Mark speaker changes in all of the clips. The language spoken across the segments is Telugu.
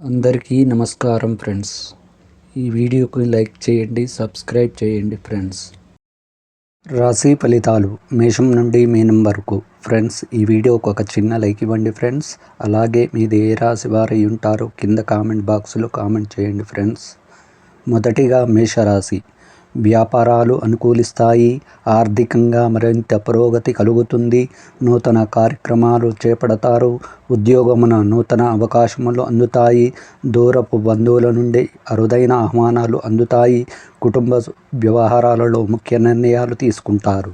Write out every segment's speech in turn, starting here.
Speaker 1: అందరికీ నమస్కారం ఫ్రెండ్స్. ఈ వీడియోకి లైక్ చేయండి, సబ్స్క్రైబ్ చేయండి ఫ్రెండ్స్. రాశి ఫలితాలు మేషం నుండి మీనం వరకు. ఫ్రెండ్స్, ఈ వీడియోకి ఒక చిన్న లైక్ ఇవ్వండి ఫ్రెండ్స్. అలాగే మీది ఏ రాశి వారై ఉంటారో కింద కామెంట్ బాక్స్లో కామెంట్ చేయండి ఫ్రెండ్స్. మొదటిగా మేషరాశి. వ్యాపారాలు అనుకూలిస్తాయి. ఆర్థికంగా మరింత పురోగతి కలుగుతుంది. నూతన కార్యక్రమాలు చేపడతారు. ఉద్యోగమున నూతన అవకాశములు అందుతాయి. దూరపు బంధువుల నుండి అరుదైన ఆహ్వానాలు అందుతాయి. కుటుంబ వ్యవహారాలలో ముఖ్య నిర్ణయాలు తీసుకుంటారు.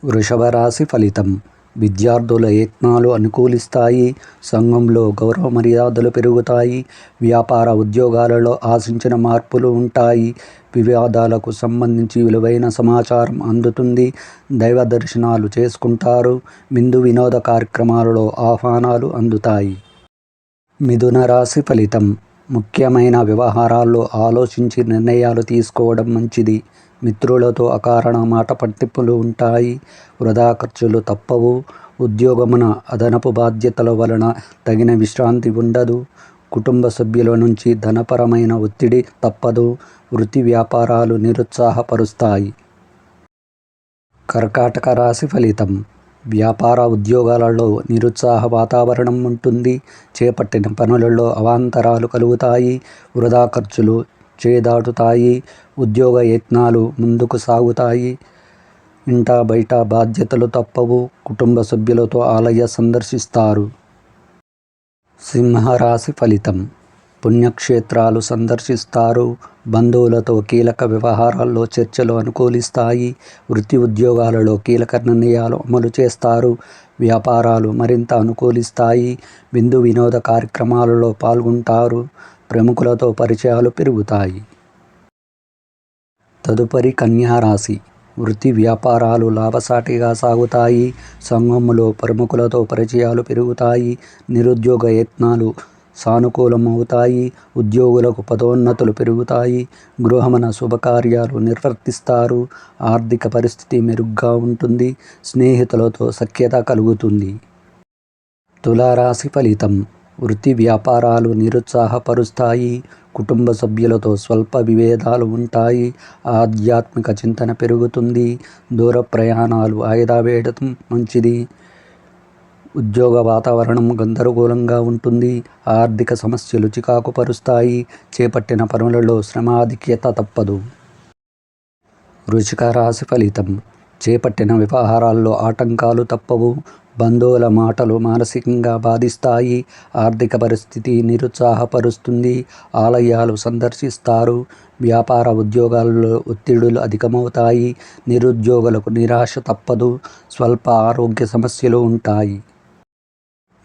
Speaker 1: వృషభ రాశి ఫలితం. విద్యార్థుల యత్నాలు అనుకూలిస్తాయి. సంఘంలో గౌరవ మర్యాదలు పెరుగుతాయి. వ్యాపార ఉద్యోగాలలో ఆశించిన మార్పులు ఉంటాయి. వివాదాలకు సంబంధించి విలువైన సమాచారం అందుతుంది. దైవ దర్శనాలు చేసుకుంటారు. విందు వినోద కార్యక్రమాలలో ఆహ్వానాలు అందుతాయి. మిథున రాశి ఫలితం. ముఖ్యమైన వ్యవహారాల్లో ఆలోచించి నిర్ణయాలు తీసుకోవడం మంచిది. మిత్రులతో అకారణ మాట పట్టింపులు ఉంటాయి. వృధా ఖర్చులు తప్పవు. ఉద్యోగమున అదనపు బాధ్యతల వలన తగిన విశ్రాంతి ఉండదు. కుటుంబ సభ్యుల నుంచి ధనపరమైన ఒత్తిడి తప్పదు. వృత్తి వ్యాపారాలు నిరుత్సాహపరుస్తాయి. కర్కాటక రాశి ఫలితం. వ్యాపార ఉద్యోగాలలో నిరుత్సాహ వాతావరణం ఉంటుంది. చేపట్టిన పనులలో అవాంతరాలు కలుగుతాయి. వృధా ఖర్చులు చేదాటుతాయి. ఉద్యోగ యత్నాలు ముందుకు సాగుతాయి. ఇంటా బయట బాధ్యతలు తప్పవు. కుటుంబ సభ్యులతో ఆలయ సందర్శిస్తారు. సింహరాశి ఫలితం. పుణ్యక్షేత్రాలు సందర్శిస్తారు. బంధువులతో కీలక వ్యవహారాల్లో చర్చలు అనుకూలిస్తాయి. వృత్తి ఉద్యోగాలలో కీలక నిర్ణయాలు అమలు చేస్తారు. వ్యాపారాలు మరింత అనుకూలిస్తాయి. విందు వినోద కార్యక్రమాలలో పాల్గొంటారు. ప్రముఖులతో పరిచయాలు పెరుగుతాయి. తదుపరి కన్యా రాశి. వృత్తి వ్యాపారాలు లాభసాటిగా సాగుతాయి. సంఘములో ప్రముఖులతో పరిచయాలు పెరుగుతాయి. నిరుద్యోగ యత్నాలు సానుకూలమవుతాయి. ఉద్యోగులకు పదోన్నతులు పెరుగుతాయి. గృహమున శుభకార్యాలు నిర్వర్తిస్తారు. ఆర్థిక పరిస్థితి మెరుగ్గా ఉంటుంది. స్నేహితులతో సఖ్యత కలుగుతుంది. తులారాశి ఫలితం. వృత్తి వ్యాపారాలు నిరుత్సాహపరుస్తాయి. కుటుంబ సభ్యులతో స్వల్ప విభేదాలు ఉంటాయి. ఆధ్యాత్మిక చింతన పెరుగుతుంది. దూర ప్రయాణాలు వాయిదా వేయడం మంచిది. ఉద్యోగ వాతావరణం గందరగోళంగా ఉంటుంది. ఆర్థిక సమస్యలు చికాకు పరుస్తాయి. చేపట్టిన పనులలో శ్రమాధిక్యత తప్పదు. వృశ్చిక రాశి ఫలితం. చేపట్టిన వ్యవహారాల్లో ఆటంకాలు తప్పవు. బంధువుల మాటలు మానసికంగా బాధిస్తాయి. ఆర్థిక పరిస్థితి నిరుత్సాహపరుస్తుంది. ఆలయాలు సందర్శిస్తారు. వ్యాపార ఉద్యోగాలలో ఒత్తిడులు అధికమవుతాయి. నిరుద్యోగులకు నిరాశ తప్పదు. స్వల్ప ఆరోగ్య సమస్యలు ఉంటాయి.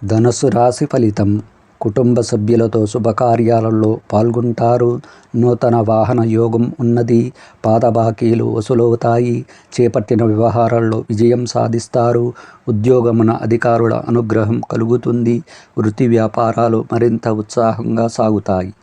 Speaker 1: ధనుస్సు రాశి ఫలితం. కుటుంబ సభ్యులతో శుభకార్యాలలో పాల్గొంటారు. నూతన వాహన యోగం ఉన్నది. పాత బాకీలు వసూలవుతాయి. చేపట్టిన వ్యవహారాల్లో విజయం సాధిస్తారు. ఉద్యోగమున అధికారుల అనుగ్రహం కలుగుతుంది. వృత్తి వ్యాపారాలు మరింత ఉత్సాహంగా సాగుతాయి.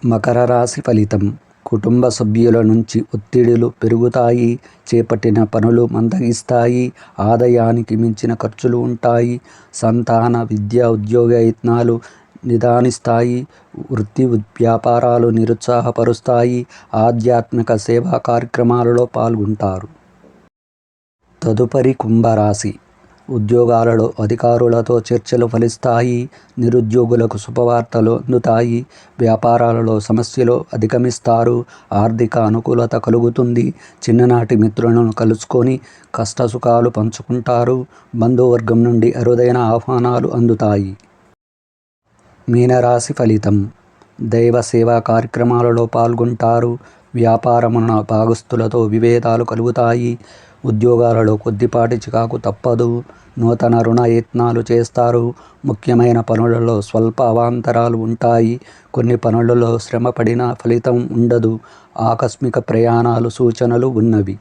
Speaker 1: మకర రాశి ఫలితం. కుటుంబ సభ్యుల నుంచి ఒత్తిడులు పెరుగుతాయి. చేపట్టిన పనులు మందగిస్తాయి. ఆదాయానికి మించిన ఖర్చులు ఉంటాయి. సంతాన విద్యా ఉద్యోగ యత్నాలు నిదానిస్తాయి. వృత్తి వ్యాపారాలు నిరుత్సాహపరుస్తాయి. ఆధ్యాత్మిక సేవా కార్యక్రమాలలో పాల్గొంటారు. తదుపరి కుంభరాశి. ఉద్యోగాలలో అధికారులతో చర్చలు ఫలిస్తాయి. నిరుద్యోగులకు శుభవార్తలు అందుతాయి. వ్యాపారాలలో సమస్యలు అధిగమిస్తారు. ఆర్థిక అనుకూలత కలుగుతుంది. చిన్ననాటి మిత్రులను కలుసుకొని కష్టసుఖాలు పంచుకుంటారు. బంధువర్గం నుండి అరుదైన ఆహ్వానాలు అందుతాయి. మీనరాశి ఫలితం. దైవ సేవా కార్యక్రమాలలో పాల్గొంటారు. వ్యాపారమున భాగస్తులతో విభేదాలు కలుగుతాయి. ఉద్యోగాలలో కొద్దిపాటి చికాకు తప్పదు. నూతన రుణ యత్నాలు చేస్తారు. ముఖ్యమైన పనులలో స్వల్ప అవాంతరాలు ఉంటాయి. కొన్ని పనులలో శ్రమ పడిన ఫలితం ఉండదు. ఆకస్మిక ప్రయాణాలు సూచనలు ఉన్నవి.